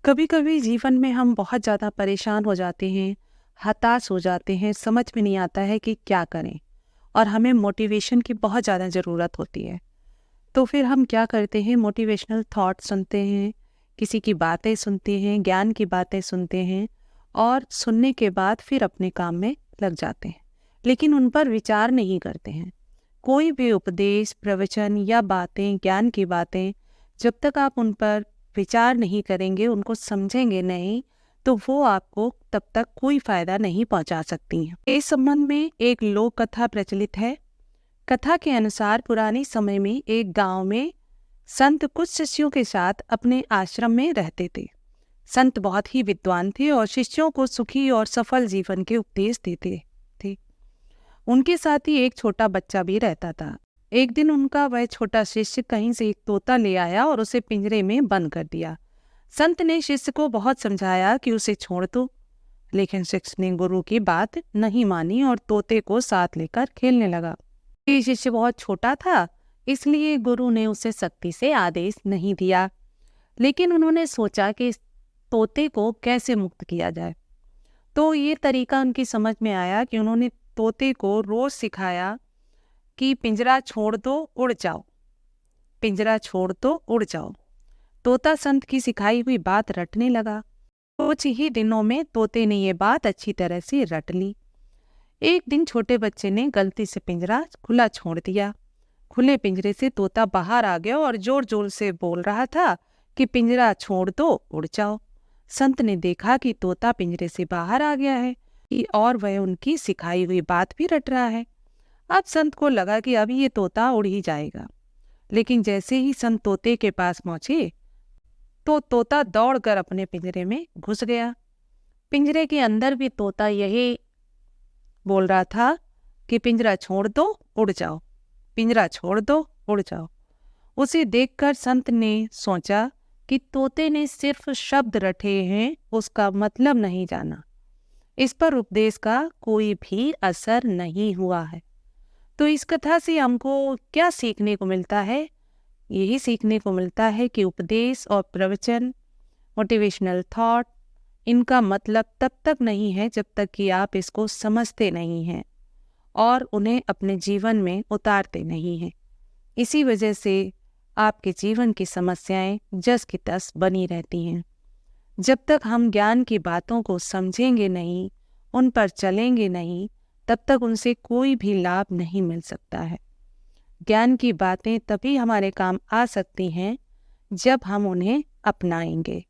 कभी कभी जीवन में हम बहुत ज़्यादा परेशान हो जाते हैं, हताश हो जाते हैं, समझ में नहीं आता है कि क्या करें। और हमें मोटिवेशन की बहुत ज़्यादा ज़रूरत होती है। तो फिर हम क्या करते हैं, मोटिवेशनल थॉट सुनते हैं, किसी की बातें सुनते हैं, ज्ञान की बातें सुनते हैं और सुनने के बाद फिर अपने काम में लग जाते हैं, लेकिन उन पर विचार नहीं करते हैं। कोई भी उपदेश, प्रवचन या बातें, ज्ञान की बातें, जब तक आप उन पर विचार नहीं करेंगे, उनको समझेंगे नहीं, तो वो आपको तब तक कोई फायदा नहीं पहुंचा सकती हैं। इस संबंध में एक लोक कथा प्रचलित है। कथा के अनुसार पुराने समय में एक गांव में संत कुछ शिष्यों के साथ अपने आश्रम में रहते थे। संत बहुत ही विद्वान थे और शिष्यों को सुखी और सफल जीवन के उपदेश देते थे। उनके साथ ही एक छोटा बच्चा भी रहता था। एक दिन उनका वह छोटा शिष्य कहीं से एक तोता ले आया और उसे पिंजरे में बंद कर दिया। संत ने शिष्य को बहुत समझाया कि उसे छोड़ दो, लेकिन शिष्य ने गुरु की बात नहीं मानी और तोते को साथ लेकर खेलने लगा। ये शिष्य बहुत छोटा था, इसलिए गुरु ने उसे सख्ती से आदेश नहीं दिया, लेकिन उन्होंने सोचा कि इस तोते को कैसे मुक्त किया जाए। तो ये तरीका उनकी समझ में आया कि उन्होंने तोते को रोज सिखाया कि पिंजरा छोड़ दो, उड़ जाओ, पिंजरा छोड़ दो, उड़ जाओ। तोता संत की सिखाई हुई बात रटने लगा। कुछ ही दिनों में तोते ने ये बात अच्छी तरह से रट ली। एक दिन छोटे बच्चे ने गलती से पिंजरा खुला छोड़ दिया। खुले पिंजरे से तोता बाहर आ गया और जोर जोर से बोल रहा था कि पिंजरा छोड़ दो, उड़ जाओ। संत ने देखा कि तोता पिंजरे से बाहर आ गया है और वह उनकी सिखाई हुई बात भी रट रहा है। अब संत को लगा कि अभी ये तोता उड़ ही जाएगा, लेकिन जैसे ही संत तोते के पास पहुंचे तो तोता दौड़कर अपने पिंजरे में घुस गया। पिंजरे के अंदर भी तोता यही बोल रहा था कि पिंजरा छोड़ दो, उड़ जाओ, पिंजरा छोड़ दो, उड़ जाओ। उसे देखकर संत ने सोचा कि तोते ने सिर्फ शब्द रटे हैं, उसका मतलब नहीं जाना। इस पर उपदेश का कोई भी असर नहीं हुआ है। तो इस कथा से हमको क्या सीखने को मिलता है? यही सीखने को मिलता है कि उपदेश और प्रवचन, मोटिवेशनल थॉट, इनका मतलब तब तक नहीं है जब तक कि आप इसको समझते नहीं हैं और उन्हें अपने जीवन में उतारते नहीं हैं। इसी वजह से आपके जीवन की समस्याएं जस की तस बनी रहती हैं। जब तक हम ज्ञान की बातों को समझेंगे नहीं, उन पर चलेंगे नहीं, तब तक उनसे कोई भी लाभ नहीं मिल सकता है। ज्ञान की बातें तभी हमारे काम आ सकती हैं जब हम उन्हें अपनाएंगे।